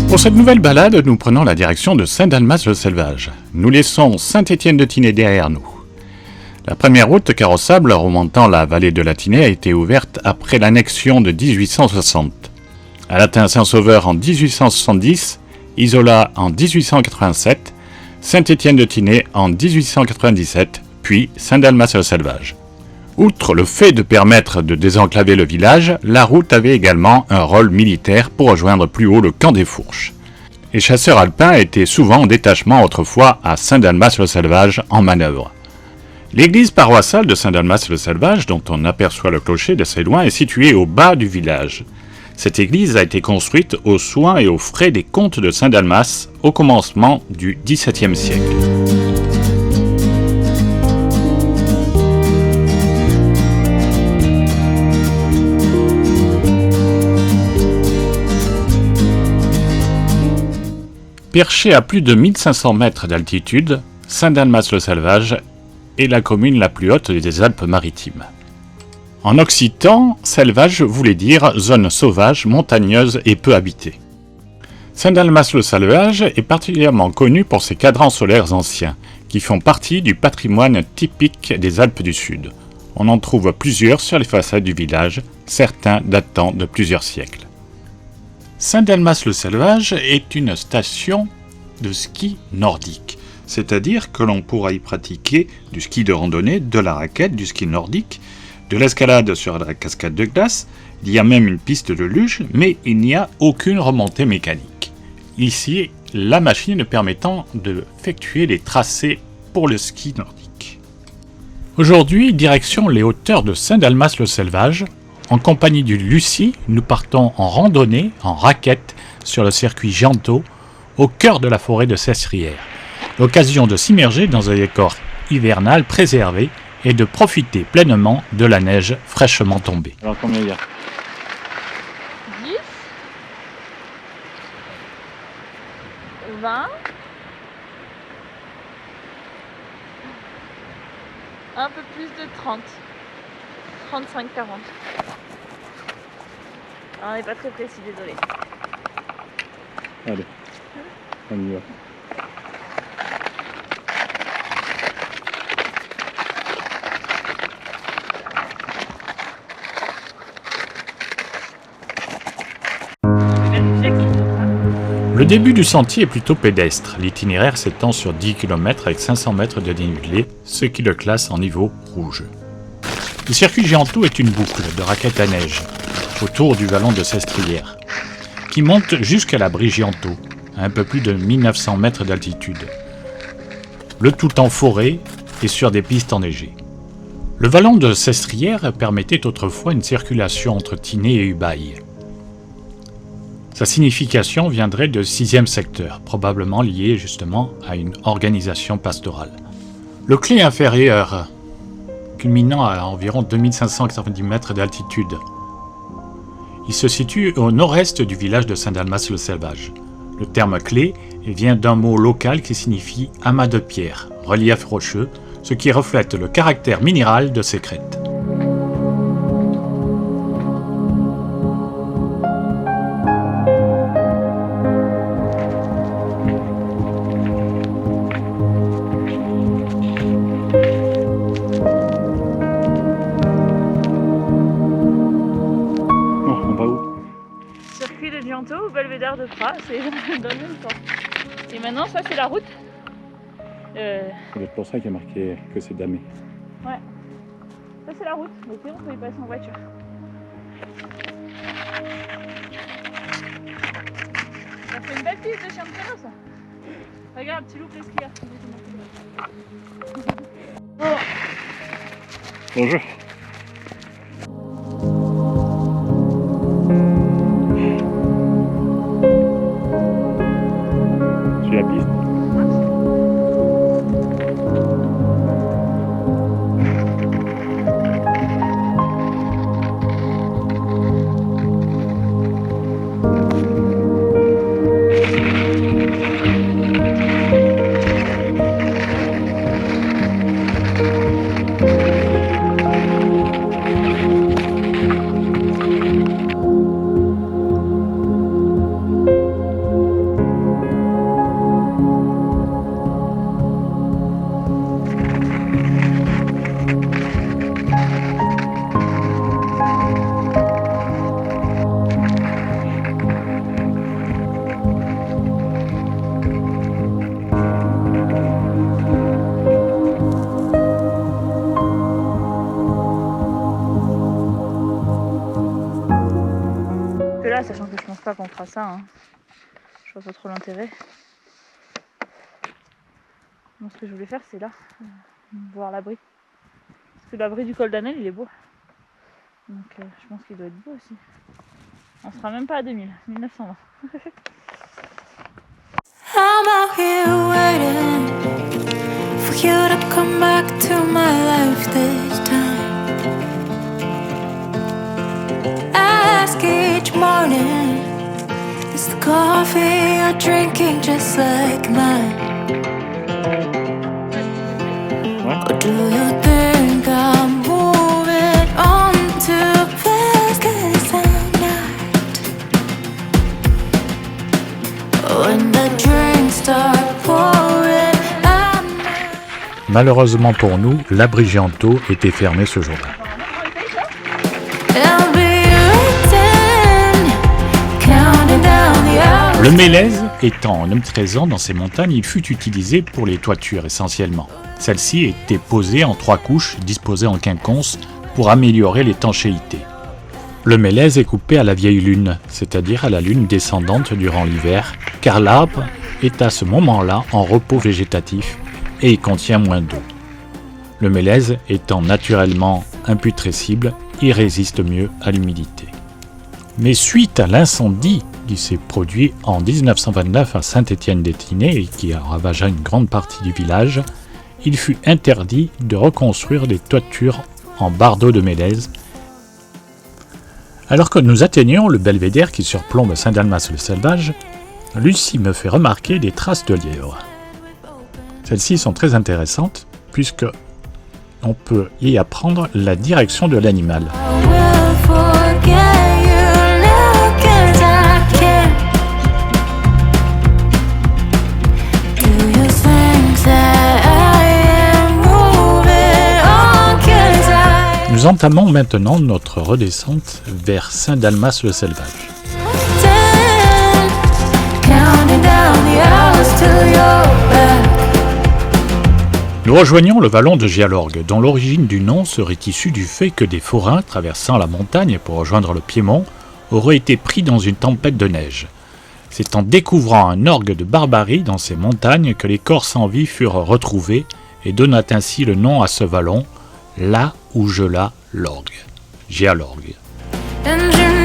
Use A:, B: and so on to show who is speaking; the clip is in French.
A: Pour cette nouvelle balade, nous prenons la direction de Saint-Dalmas-le-Selvage. Nous laissons Saint-Étienne-de-Tinée derrière nous. La première route carrossable remontant la vallée de la Tinée a été ouverte après l'annexion de 1860. Elle atteint Saint-Sauveur en 1870, Isola en 1887, Saint-Étienne-de-Tinée en 1897, puis Saint-Dalmas-le-Selvage. Outre le fait de permettre de désenclaver le village, la route avait également un rôle militaire pour rejoindre plus haut le camp des Fourches. Les chasseurs alpins étaient souvent en détachement autrefois à Saint-Dalmas-le-Selvage en manœuvre. L'église paroissiale de Saint-Dalmas-le-Selvage, dont on aperçoit le clocher d'assez loin, est située au bas du village. Cette église a été construite aux soins et aux frais des comtes de Saint-Dalmas au commencement du XVIIe siècle. Perché à plus de 1500 mètres d'altitude, Saint-Dalmas-le-Selvage est la commune la plus haute des Alpes-Maritimes. En occitan, selvage voulait dire zone sauvage, montagneuse et peu habitée. Saint-Dalmas-le-Selvage est particulièrement connu pour ses cadrans solaires anciens, qui font partie du patrimoine typique des Alpes du Sud. On en trouve plusieurs sur les façades du village, certains datant de plusieurs siècles. Saint-Dalmas-le-Selvage est une station de ski nordique, c'est-à-dire que l'on pourra y pratiquer du ski de randonnée, de la raquette, du ski nordique, de l'escalade sur la cascade de glace. Il y a même une piste de luge, mais il n'y a aucune remontée mécanique. Ici, la machine permettant d'effectuer les tracés pour le ski nordique. Aujourd'hui, direction les hauteurs de Saint-Dalmas-le-Selvage. En compagnie du Lucie, nous partons en randonnée, en raquette, sur le circuit Gianto, au cœur de la forêt de Sestrières. L'occasion de s'immerger dans un décor hivernal préservé et de profiter pleinement de la neige fraîchement tombée. Alors combien il y a ?
B: 10 20 un peu plus de 30 35, 40. On n'est pas très précis, désolé.
A: Allez, on y va. Le début du sentier est plutôt pédestre. L'itinéraire s'étend sur 10 km avec 500 mètres de dénivelé, ce qui le classe en niveau rouge. Le circuit Gianto est une boucle de raquettes à neige autour du vallon de Sestrières, qui monte jusqu'à l'abri Gianto, à un peu plus de 1900 mètres d'altitude. Le tout en forêt et sur des pistes enneigées. Le vallon de Sestrières permettait autrefois une circulation entre Tinée et Ubaye. Sa signification viendrait du 6e secteur, probablement lié justement à une organisation pastorale. Le clé inférieur, culminant à environ 2590 mètres d'altitude. Il se situe au nord-est du village de Saint-Dalmas-le-Selvage. Le terme clé vient d'un mot local qui signifie amas de pierre, relief rocheux, ce qui reflète le caractère minéral de ces crêtes.
B: Circuit de Gianto au belvédère de Pras, c'est dans le même temps. Et maintenant, ça c'est la route.
A: C'est pour ça qu'il y a marqué que c'est damé.
B: Ouais. Ça c'est la route, mais sinon on peut y passer en voiture. Ça fait une belle piste de chien de traîneau ça. Regarde, tu loupes les skieurs.
A: Bonjour. Sur la piste.
B: pas qu'on fera ça. Hein. Je vois pas trop l'intérêt. Moi, ce que je voulais faire, c'est là, voir l'abri. Parce que l'abri du col d'Annelle, il est beau. Donc je pense qu'il doit être beau aussi. On sera même pas à 2000, 1920.
C: I'm out here waiting for you to come back to my life this time. I ask each morning, is the coffee you're drinking just like mine? Or do you think I'm moving on too fast? 'Cause I'm not. When the drinks start pouring, I'm not.
A: Malheureusement pour nous, l'abri Gianto était fermé ce jour-là.
C: I'll be waiting, counting down the hours.
A: Le mélèze étant un omniprésent dans ces montagnes, il fut utilisé pour les toitures essentiellement. Celle-ci était posée en 3 couches, disposées en quinconce pour améliorer l'étanchéité. Le mélèze est coupé à la vieille lune, c'est-à-dire à la lune descendante durant l'hiver, car l'arbre est à ce moment-là en repos végétatif et il contient moins d'eau. Le mélèze étant naturellement imputrescible, il résiste mieux à l'humidité. Mais suite à l'incendie qui s'est produit en 1929 à Saint-Étienne-des-Tinée et qui a ravagé une grande partie du village, il fut interdit de reconstruire des toitures en bardeaux de mélèze. Alors que nous atteignions le belvédère qui surplombe Saint-Dalmas-le-Sauvage, Lucie me fait remarquer des traces de lièvre. Celles-ci sont très intéressantes puisque on peut y apprendre la direction de l'animal.
C: I will forget you now 'cause I can't. Do you think that I am moving on 'cause I
A: Nous entamons maintenant notre redescente vers Saint-Dalmas-le-Sauvage.
C: stand, counting down the hours till you're back.
A: Nous rejoignons le vallon de Gialorgue, dont l'origine du nom serait issue du fait que des forains traversant la montagne pour rejoindre le Piémont auraient été pris dans une tempête de neige. C'est en découvrant un orgue de barbarie dans ces montagnes que les corps sans vie furent retrouvés et donna ainsi le nom à ce vallon, là où gela l'orgue, Gialorgue.
C: And you